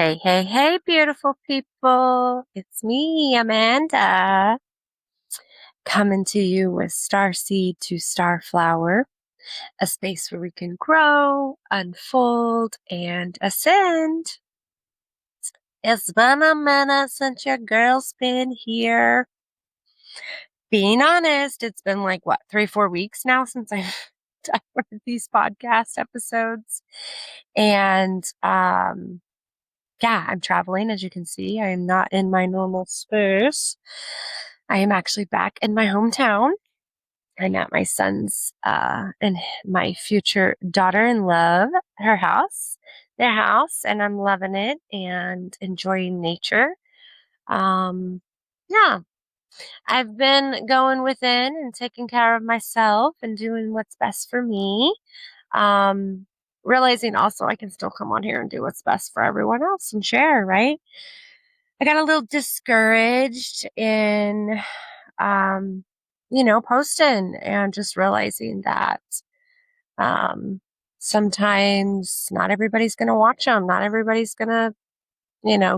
Hey, hey, hey, beautiful people. It's me, Amanda, coming to you with Star Seed to Starflower, a space where we can grow, unfold, and ascend. It's been a minute since your girl's been here. Being honest, it's been like, 3, 4 weeks now since I've done one of these podcast episodes. And, yeah, I'm traveling, as you can see. I am not in my normal space. I am actually back in my hometown. I'm at my son's and my future daughter-in-law, their house, and I'm loving it and enjoying nature. Um, yeah, I've been going within and taking care of myself and doing what's best for me. Um, Realizing also I can still come on here and do what's best for everyone else and share, right? I got a little discouraged in, um, posting and just realizing that um, sometimes not everybody's going to watch them. Not everybody's going to,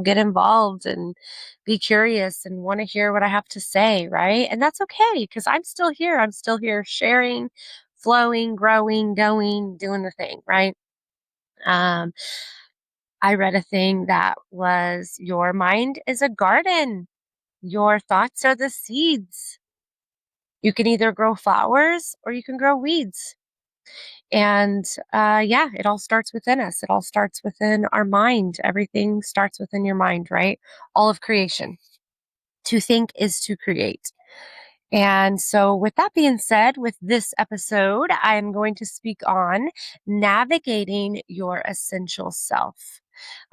get involved and be curious and want to hear what I have to say, right? And that's okay because I'm still here. I'm still here sharing, flowing, growing, going, doing the thing, right? Um, I read a thing that was your mind is a garden. Your thoughts are the seeds. You can either grow flowers or you can grow weeds. And yeah, it all starts within us. It all starts within our mind. Everything starts within your mind, right? All of creation. To think is to create. And so, with that being said, with this episode, I am going to speak on navigating your essential self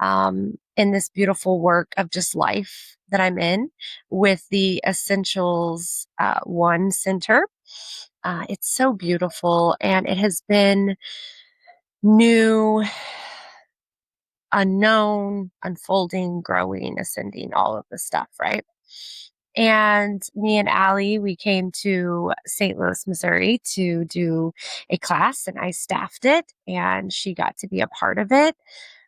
in this beautiful work of just life that I'm in with the Essentials One Center. It's so beautiful and it has been new, unknown, unfolding, growing, ascending, all of the stuff, right? And me and Allie, we came to St. Louis, Missouri to do a class, and I staffed it, and she got to be a part of it.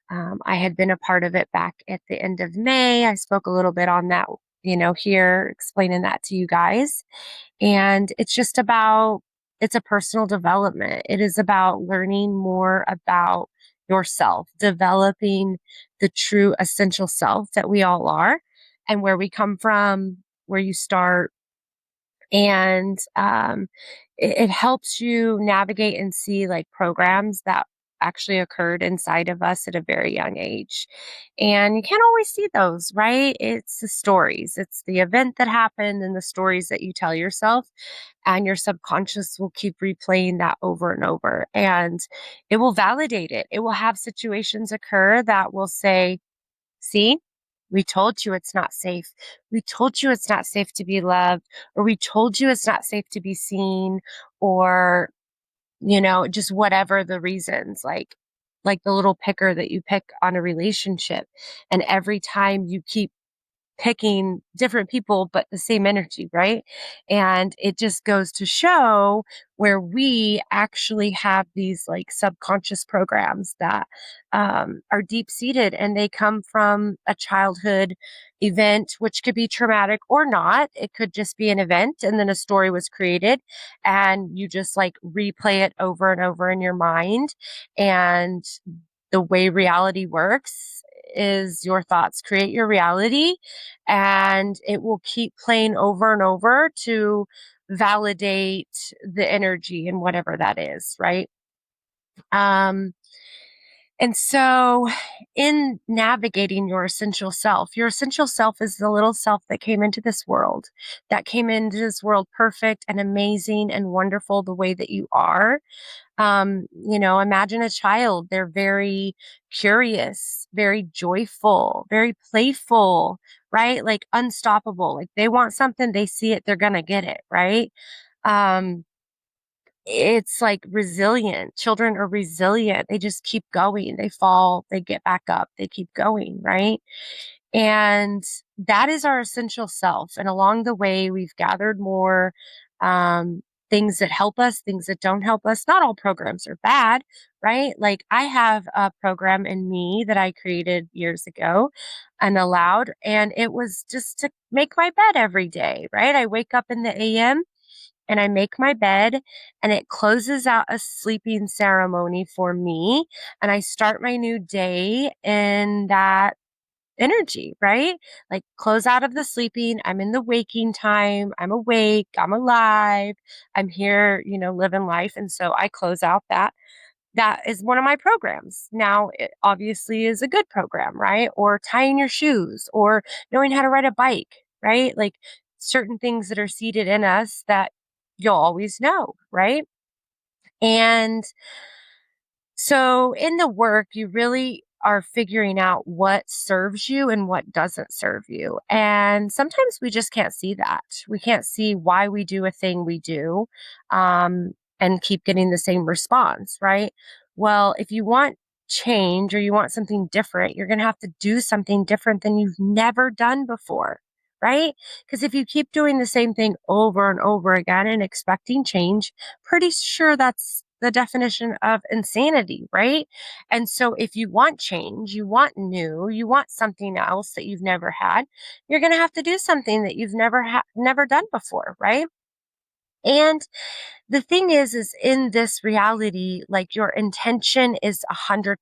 I had been a part of it back at the end of May. I spoke a little bit on that, here, explaining that to you guys. And it's a personal development. It is about learning more about yourself, developing the true essential self that we all are and where we come from, where you start. And it helps you navigate and see like programs that actually occurred inside of us at a very young age. And you can't always see those, right? It's the stories, it's the event that happened and the stories that you tell yourself. And your subconscious will keep replaying that over and over. And it will validate it. It will have situations occur that will say, see, we told you it's not safe. We told you it's not safe to be loved, or we told you it's not safe to be seen, or, just whatever the reasons, like the little picker that you pick on a relationship. And every time you keep picking different people, but the same energy, right? And it just goes to show where we actually have these like subconscious programs that are deep seated and they come from a childhood event, which could be traumatic or not. It could just be an event and then a story was created and you just like replay it over and over in your mind. And the way reality works is your thoughts create your reality and it will keep playing over and over to validate the energy and whatever that is, right? Um, and so, in navigating your essential self is the little self that came into this world, perfect and amazing and wonderful the way that you are. Imagine a child. They're very curious, very joyful, very playful, right? Like unstoppable. Like they want something, they see it, they're going to get it, right? Um, it's like resilient. Children are resilient. They just keep going. They fall, they get back up, they keep going, right? And that is our essential self. And along the way, we've gathered more things that help us, things that don't help us. Not all programs are bad, right? Like I have a program in me that I created years ago and allowed, and it was just to make my bed every day, right? I wake up in the AM and I make my bed and it closes out a sleeping ceremony for me. And I start my new day in that energy, right? Like close out of the sleeping. I'm in the waking time. I'm awake. I'm alive. I'm here, living life. And so I close out that. That is one of my programs. Now, it obviously is a good program, right? Or tying your shoes or knowing how to ride a bike, right? Like certain things that are seated in us that you'll always know, right? And so in the work, you really are figuring out what serves you and what doesn't serve you. And sometimes we just can't see that. We can't see why we do a thing we do and keep getting the same response, right? Well, if you want change or you want something different, you're going to have to do something different than you've never done before, right? Because if you keep doing the same thing over and over again and expecting change, pretty sure that's the definition of insanity, right? And so if you want change, you want new, you want something else that you've never had, you're going to have to do something that you've never done before, right? And the thing is in this reality, like your intention is 100%.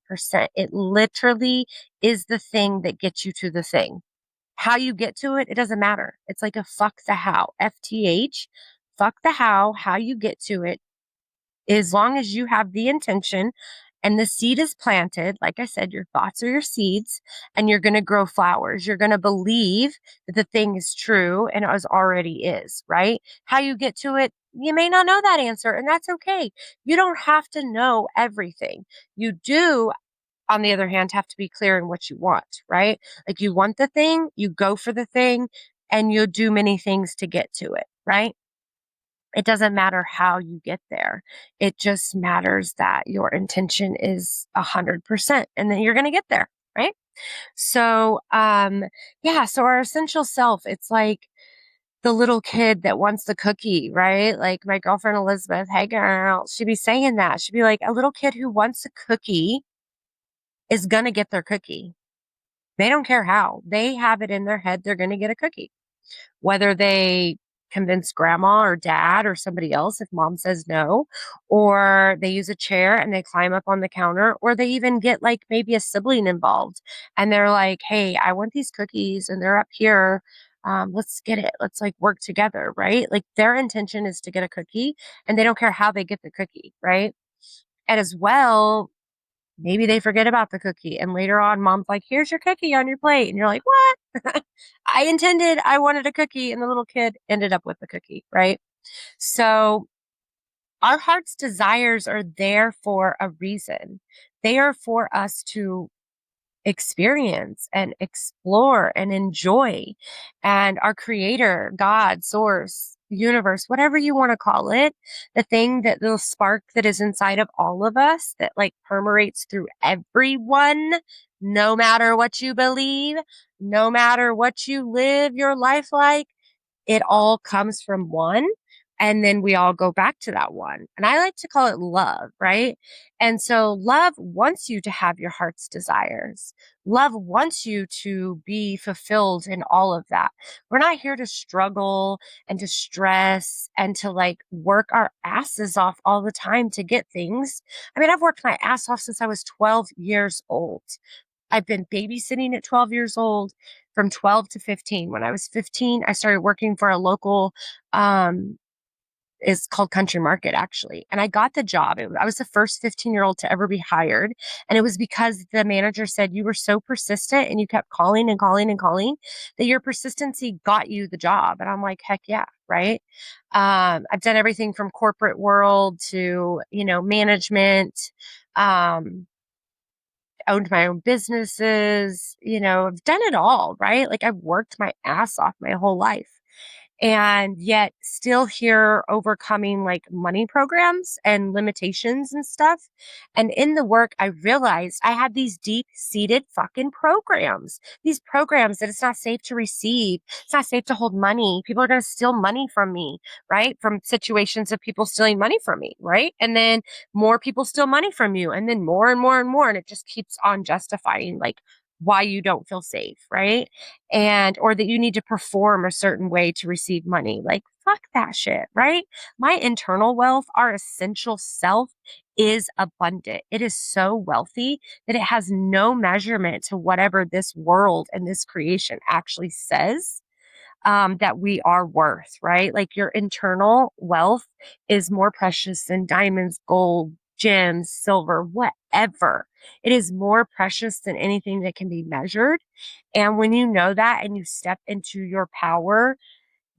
It literally is the thing that gets you to the thing. How you get to it, it doesn't matter. It's like a fuck the how, FTH, fuck the how you get to it, as long as you have the intention and the seed is planted. Like I said, your thoughts are your seeds and you're going to grow flowers. You're going to believe that the thing is true and as already is, right? How you get to it, you may not know that answer, and that's okay. You don't have to know everything. You do, on the other hand, have to be clear in what you want, right? Like you want the thing, you go for the thing, and you'll do many things to get to it, right? It doesn't matter how you get there. It just matters that your intention is 100% and then you're going to get there, right? So, yeah, so our essential self, it's like the little kid that wants the cookie, right? Like my girlfriend Elizabeth, hey girl, she'd be saying that. She'd be like, a little kid who wants a cookie is going to get their cookie. They don't care how. They have it in their head they're going to get a cookie. Whether they convince grandma or dad or somebody else if mom says no, or they use a chair and they climb up on the counter, or they even get like maybe a sibling involved and they're like, hey, I want these cookies and they're up here. Let's get it. Let's like work together, right? Like their intention is to get a cookie and they don't care how they get the cookie, right? And as well, maybe they forget about the cookie and later on mom's like, here's your cookie on your plate. And you're like, what? I wanted a cookie and the little kid ended up with the cookie, right? So our heart's desires are there for a reason. They are for us to experience and explore and enjoy. And our creator, God, source, universe, whatever you want to call it, the thing that the spark that is inside of all of us that like permeates through everyone, no matter what you believe, no matter what you live your life like, it all comes from one. And then we all go back to that one. And I like to call it love, right? And so love wants you to have your heart's desires. Love wants you to be fulfilled in all of that. We're not here to struggle and to stress and to like work our asses off all the time to get things. I mean, I've worked my ass off since I was 12 years old. I've been babysitting at 12 years old from 12 to 15. When I was 15, I started working for a local, is called Country Market actually. And I got the job. I was the first 15-year-old to ever be hired. And it was because the manager said you were so persistent and you kept calling and calling and calling that your persistency got you the job. And I'm like, heck yeah. Right. I've done everything from corporate world to, management, owned my own businesses, I've done it all, right? Like I've worked my ass off my whole life. and yet still here overcoming like money programs and limitations and stuff. And in the work, I realized I had these deep seated fucking programs, these programs that it's not safe to receive. It's not safe to hold money. People are going to steal money from me, right? From situations of people stealing money from me, right? And then more people steal money from you, and then more and more and more. And it just keeps on justifying like why you don't feel safe, right? And or that you need to perform a certain way to receive money. Like, fuck that shit, right? My internal wealth, our essential self, is abundant. It is so wealthy that it has no measurement to whatever this world and this creation actually says that we are worth, right? Like your internal wealth is more precious than diamonds, gold, gems, silver, whatever. It is more precious than anything that can be measured. And when you know that and you step into your power,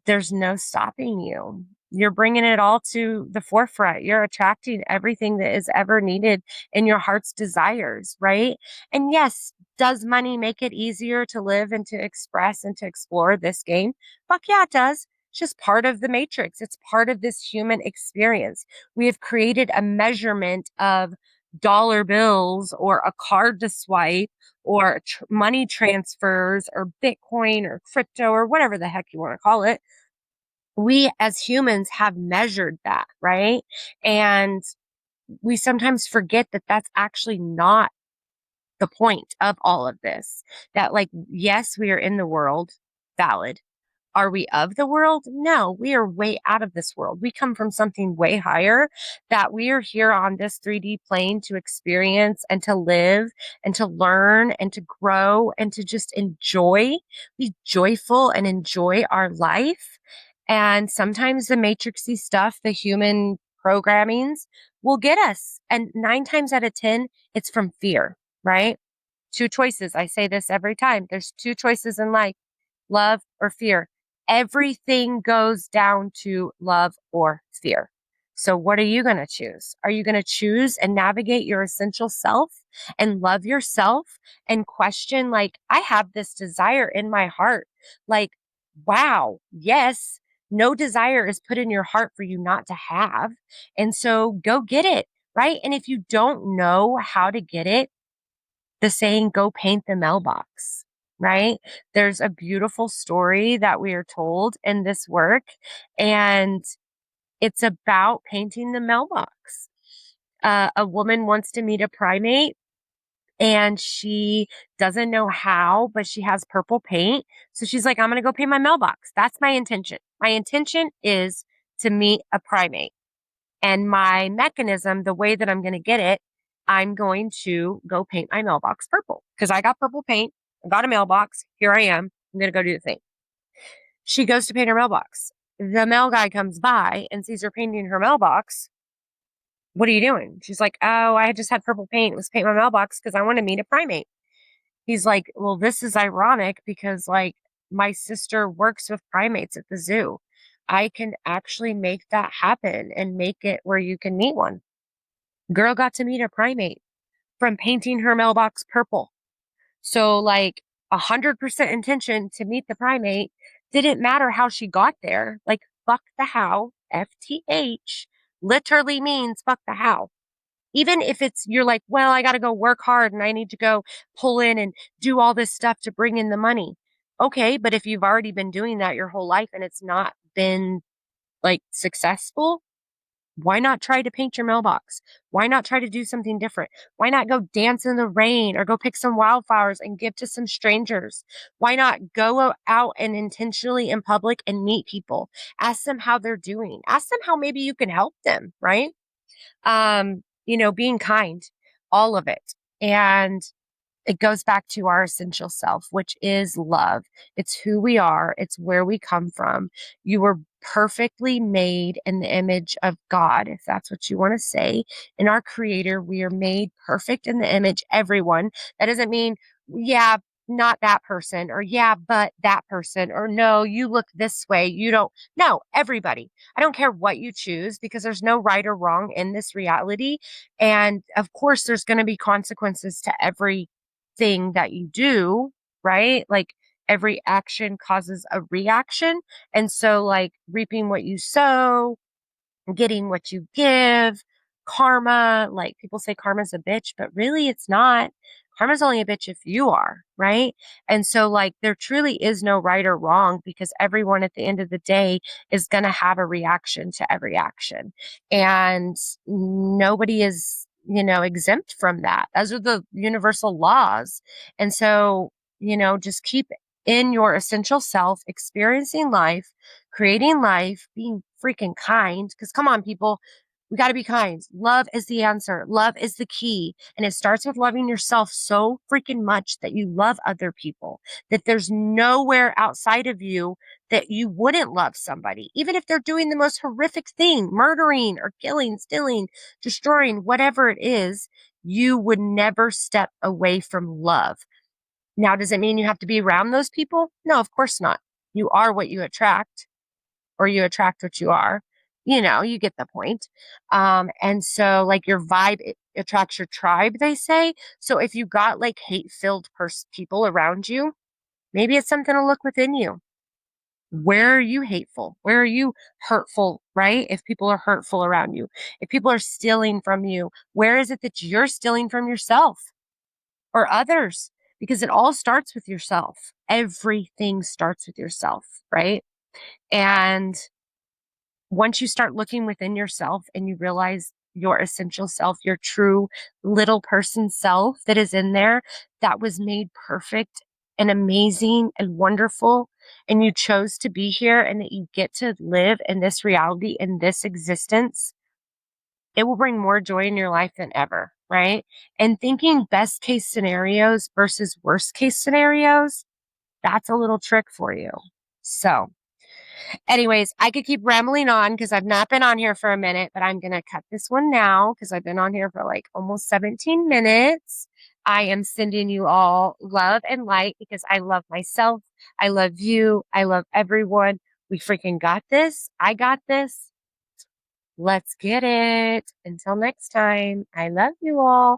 there's no stopping you. You're bringing it all to the forefront. You're attracting everything that is ever needed in your heart's desires, right? And yes, does money make it easier to live and to express and to explore this game? Fuck yeah, it does. It's just part of the matrix. It's part of this human experience. We have created a measurement of dollar bills or a card to swipe or money transfers or Bitcoin or crypto or whatever the heck you want to call it. We as humans have measured that, right? And we sometimes forget that that's actually not the point of all of this. That, like, yes, we are in the world, valid. Are we of the world? No, we are way out of this world. We come from something way higher, that we are here on this 3D plane to experience and to live and to learn and to grow and to just enjoy, be joyful and enjoy our life. And sometimes the matrixy stuff, the human programmings will get us. And 9 times out of 10, it's from fear, right? Two choices. I say this every time. There's two choices in life: love or fear. Everything goes down to love or fear. So what are you going to choose? Are you going to choose and navigate your essential self and love yourself and question, like, I have this desire in my heart. Like, wow, yes, no desire is put in your heart for you not to have. And so go get it, right? And if you don't know how to get it, the saying, go paint the mailbox, right? There's a beautiful story that we are told in this work, and it's about painting the mailbox. A woman wants to meet a primate and she doesn't know how, but she has purple paint. So she's like, I'm going to go paint my mailbox. That's my intention. My intention is to meet a primate. And my mechanism, the way that I'm going to get it, I'm going to go paint my mailbox purple because I got purple paint. I got a mailbox. Here I am. I'm going to go do the thing. She goes to paint her mailbox. The mail guy comes by and sees her painting her mailbox. What are you doing? She's like, oh, I just had purple paint. Let's paint my mailbox because I want to meet a primate. He's like, well, this is ironic because, like, my sister works with primates at the zoo. I can actually make that happen and make it where you can meet one. Girl got to meet a primate from painting her mailbox purple. So, like, 100% intention to meet the primate. Didn't matter how she got there. Like, fuck the how, FTH, literally means fuck the how. Even if it's, you're like, well, I got to go work hard and I need to go pull in and do all this stuff to bring in the money. Okay. But if you've already been doing that your whole life and it's not been like successful, why not try to paint your mailbox? Why not try to do something different? Why not go dance in the rain or go pick some wildflowers and give to some strangers? Why not go out and intentionally in public and meet people? Ask them how they're doing. Ask them how maybe you can help them, right? Being kind, all of it. And it goes back to our essential self, which is love. It's who we are. It's where we come from. You were perfectly made in the image of God, if that's what you want to say. In our creator, we are made perfect in the image, everyone. That doesn't mean, yeah, not that person, or yeah, but that person, or no, you look this way. You don't. No, everybody. I don't care what you choose because there's no right or wrong in this reality. And of course, there's going to be consequences to every thing that you do, right? Like every action causes a reaction. And so, like, reaping what you sow, getting what you give, karma. Like, people say karma's a bitch, but really it's not. Karma's only a bitch if you are, right? And so, like, there truly is no right or wrong because everyone at the end of the day is going to have a reaction to every action. And nobody is, exempt from that. Those are the universal laws. And so, just keep in your essential self, experiencing life, creating life, being freaking kind. Because come on, people, we got to be kind. Love is the answer. Love is the key. And it starts with loving yourself so freaking much that you love other people, that there's nowhere outside of you that you wouldn't love somebody, even if they're doing the most horrific thing, murdering or killing, stealing, destroying, whatever it is, you would never step away from love. Now, does it mean you have to be around those people? No, of course not. You are what you attract, or you attract what you are. You get the point. And so, like, your vibe attracts your tribe, they say. So if you got like hate-filled people around you, maybe it's something to look within you. Where are you hateful? Where are you hurtful, right? If people are hurtful around you, if people are stealing from you, where is it that you're stealing from yourself or others? Because it all starts with yourself. Everything starts with yourself, right? And once you start looking within yourself and you realize your essential self, your true little person self that is in there, that was made perfect and amazing and wonderful, and you chose to be here and that you get to live in this reality, in this existence, it will bring more joy in your life than ever, right? And thinking best case scenarios versus worst case scenarios, that's a little trick for you. So, anyways, I could keep rambling on because I've not been on here for a minute, but I'm going to cut this one now because I've been on here for like almost 17 minutes. I am sending you all love and light because I love myself. I love you. I love everyone. We freaking got this. I got this. Let's get it. Until next time, I love you all.